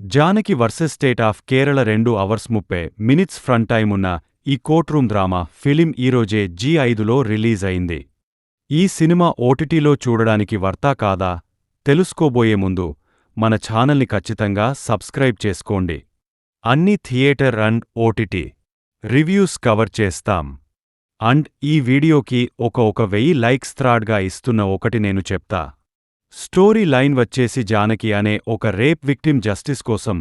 Janaki versus state of Kerala 2 hours 30 minutes front time ఉన్న ఈ courtroom drama film ఈరోజే జీ5లో release అయింది. ఈ సినిమా ఓటీటీలో చూడడానికి వర్తా కాదా తెలుసుకోబోయే ముందు మన ఛానల్ని ఖచ్చితంగా సబ్స్క్రైబ్ చేసుకోండి. అన్ని theatre and OTT reviews cover చేస్తాం. అండ్ ఈ వీడియోకి ఒక 1000 లైక్స్ త్రాడ్గా ఇస్తున్న ఒకటి నేను చెప్తా. స్టోరీ లైన్ వచ్చేసి జానకి అనే ఒక రేప్ విక్టిమ్ జస్టిస్ కోసం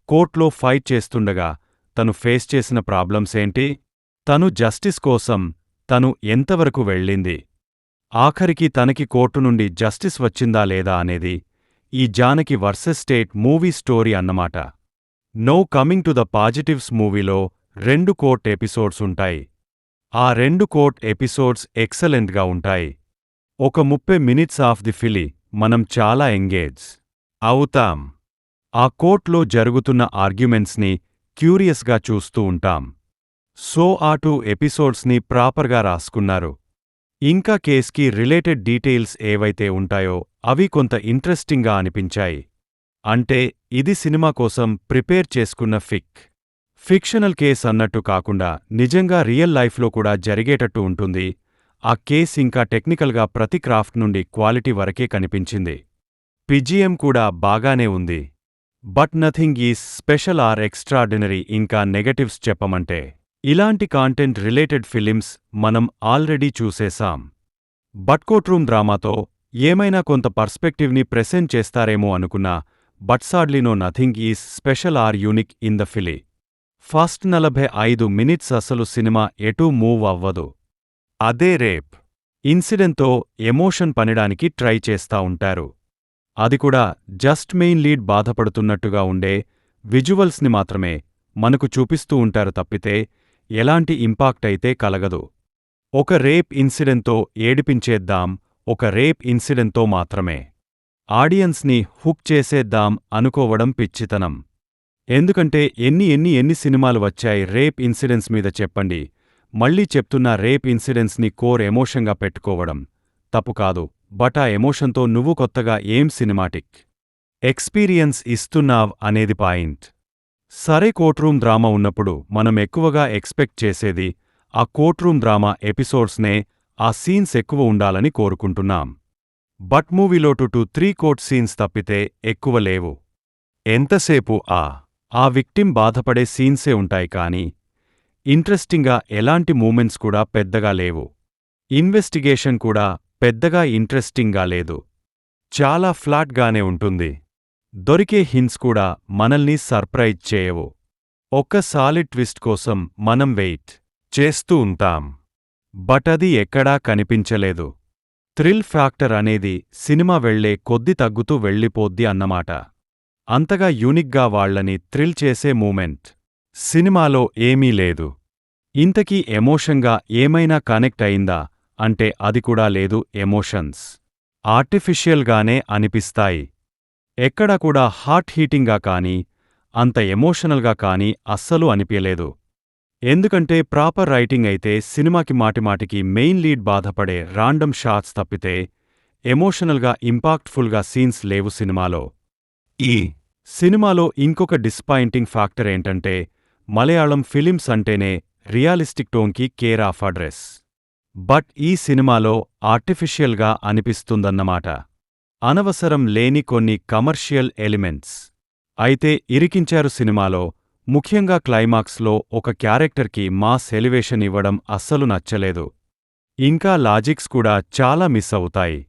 కోర్టులో ఫైట్ చేస్తుండగా తను ఫేస్ చేసిన ప్రాబ్లమ్స్ ఏంటి, తను జస్టిస్ కోసం తను ఎంతవరకు వెళ్ళింది, ఆఖరికి తనకి కోర్టు నుండి జస్టిస్ వచ్చిందా లేదా అనేది ఈ Janaki versus state movie story అన్నమాట. Now coming to the positives మూవీలో 2 కోర్ట్ ఎపిసోడ్స్ ఉంటాయి. ఆ 2 కోర్ట్ ఎపిసోడ్స్ ఎక్సలెంట్గా ఉంటాయి. ఒక 30 మినిట్స్ ఆఫ్ ది ఫిలి మనం చాలా ఎంగేజ్ అవుతాం. ఆ కోర్ట్లో జరుగుతున్న ఆర్గ్యుమెంట్స్ని క్యూరియస్గా చూస్తూ ఉంటాం. సో ఆ 2 ఎపిసోడ్స్ని ప్రాపర్గా రాసుకున్నారు. ఇంకా కేస్కి రిలేటెడ్ డీటెయిల్స్ ఏవైతే ఉంటాయో అవి కొంత ఇంట్రెస్టింగ్గా అనిపించాయి. అంటే ఇది సినిమా కోసం ప్రిపేర్ చేసుకున్న ఫిక్షనల్ కేస్ అన్నట్టు కాకుండా నిజంగా రియల్ లైఫ్లో కూడా జరిగేటట్టు ఉంటుంది. ఆ కేస్ ఇంకా టెక్నికల్గా ప్రతి క్రాఫ్ట్ నుండి క్వాలిటీ వరకే కనిపించింది. పిజిఎం కూడా బాగానే ఉంది. But nothing is special or extraordinary. ఇంకా నెగటివ్స్ చెప్పమంటే ఇలాంటి కాంటెంట్ రిలేటెడ్ ఫిలిమ్స్ మనం ఆల్రెడీ చూసేశాం. బట్ కోర్ట్రూమ్ డ్రామాతో ఏమైనా కొంత పర్స్పెక్టివ్ని ప్రెజెంట్ చేస్తారేమో అనుకున్నా. But sadly no nothing is special or unique in the film. First 45 minutes అసలు సినిమా ఎటూ మూవ్ అవ్వదు. అదే రేప్ ఇన్సిడెంట్తో ఎమోషన్ పనడానికి ట్రై చేస్తా ఉంటారు. అది కూడా జస్ట్ మెయిన్ లీడ్ బాధపడుతున్నట్టుగా ఉండే విజువల్స్ని మాత్రమే మనకు చూపిస్తూ ఉంటారు తప్పితే ఎలాంటి ఇంపాక్ట్ అయితే కలగదు. ఒక రేప్ ఇన్సిడెంట్తో ఏడిపించేద్దాం, ఒక రేప్ ఇన్సిడెంట్తో మాత్రమే ఆడియన్స్ని హుక్ చేసేద్దాం అనుకోవడం పిచ్చితనం. ఎందుకంటే ఎన్ని సినిమాలు వచ్చాయి రేప్ ఇన్సిడెంట్స్ మీద చెప్పండి. మళ్ళీ చెప్తున్న రేప్ ఇన్సిడెంట్స్ని కోర్ ఎమోషన్గా పెట్టుకోవడం తప్పు కాదు. బట్ ఆ ఎమోషన్తో నువ్వు కొత్తగా ఏం సినిమాటిక్ ఎక్స్పీరియన్స్ ఇస్తున్నావ్ అనేది పాయింట్. సరే, కోర్ట్రూమ్ డ్రామా ఉన్నప్పుడు మనం ఎక్కువగా ఎక్స్పెక్ట్ చేసేది ఆ కోర్ట్రూమ్ డ్రామా ఎపిసోడ్స్నే, ఆ సీన్స్ ఎక్కువ ఉండాలని కోరుకుంటున్నాం. బట్ మూవీలో 2-3 కోర్ట్ సీన్స్ తప్పితే ఎక్కువ లేవు. ఎంతసేపు ఆ విక్టిమ్ బాధపడే సీన్సే ఉంటాయి కానీ ఇంట్రెస్టింగ్గా ఎలాంటి మూమెంట్స్ కూడా పెద్దగా లేవు. ఇన్వెస్టిగేషన్ కూడా పెద్దగా ఇంట్రెస్టింగ్గా లేదు. చాలా ఫ్లాట్గానే ఉంటుంది. దొరికే హింట్స్ కూడా మనల్ని సర్ప్రైజ్ చేయవు. ఒక్క సాలిడ్ ట్విస్ట్ కోసం మనం వెయిట్ చేస్తూ ఉంటాం. బట్ అది ఎక్కడా కనిపించలేదు. థ్రిల్ ఫ్యాక్టర్ అనేది సినిమా వెళ్లే కొద్ది తగ్గుతూ వెళ్ళిపోద్ది అన్నమాట. అంతగా యూనిక్గా వాళ్లని థ్రిల్ చేసే మూమెంట్ సినిమాలో ఏమీ లేదు. ఇంతకీ ఎమోషన్గా ఏమైనా కనెక్ట్ అయిందా అంటే అది కూడా లేదు. ఎమోషన్స్ ఆర్టిఫిషియల్గానే అనిపిస్తాయి. ఎక్కడా కూడా హార్ట్ హీటింగ్గా కానీ అంత ఎమోషనల్గా కానీ అస్సలు అనిపించలేదు. ఎందుకంటే ప్రాపర్ రైటింగ్ అయితే సినిమాకి మాటిమాటికి మెయిన్ లీడ్ బాధపడే రాండమ్ షాట్స్ తప్పితే ఎమోషనల్గా ఇంపాక్ట్ఫుల్గా సీన్స్ లేవు సినిమాలో. ఈ సినిమాలో ఇంకొక డిస్పాయింటింగ్ ఫ్యాక్టర్ ఏంటంటే మలయాళం ఫిలిమ్స్ అంటేనే రియాలిస్టిక్ టోన్కి కేర్ ఆఫ్ అడ్రెస్. బట్ ఈ సినిమాలో ఆర్టిఫిషియల్గా అనిపిస్తుందన్నమాట. అనవసరం లేని కొన్ని కమర్షియల్ ఎలిమెంట్స్ అయితే ఇరికించారు సినిమాలో. ముఖ్యంగా క్లైమాక్స్లో ఒక క్యారెక్టర్కి మాస్ ఎలివేషన్ ఇవ్వడం అస్సలు నచ్చలేదు. ఇంకా లాజిక్స్ కూడా చాలా మిస్ అవుతాయి.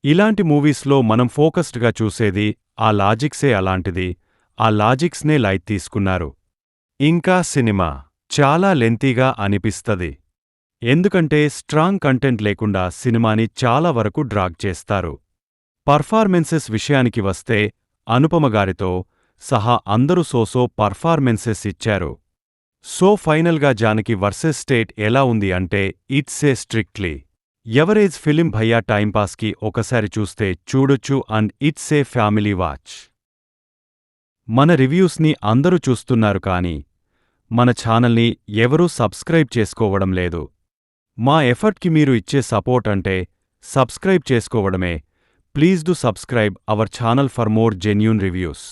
ఇలాంటి మూవీస్లో మనం ఫోకస్డ్గా చూసేది ఆ లాజిక్సే. అలాంటిది ఆ లాజిక్స్నే లైట్ తీసుకున్నారు. ఇంకా సినిమా చాలా లెంతీగా అనిపిస్తది. ఎందుకంటే స్ట్రాంగ్ కంటెంట్ లేకుండా సినిమాని చాలా వరకు డ్రాగ్ చేస్తారు. పర్ఫార్మెన్సెస్ విషయానికి వస్తే అనుపమగారితో సహా అందరూ సోసో పర్ఫార్మెన్సెస్ ఇచ్చారు. సో ఫైనల్గా జానకి వర్సెస్ స్టేట్ ఎలా ఉంది అంటే it's a strictly average film. భయ్యా టైంపాస్కి ఒకసారి చూస్తే చూడొచ్చు and it's a family watch. మన రివ్యూస్ని అందరూ చూస్తున్నారు కానీ మన ఛానల్ని ఎవరూ సబ్స్క్రైబ్ చేసుకోవడం లేదు. మా ఎఫర్ట్కి మీరు ఇచ్చే సపోర్ట్ అంటే సబ్స్క్రైబ్ చేసుకోవడమే. Please do subscribe our channel for more genuine reviews.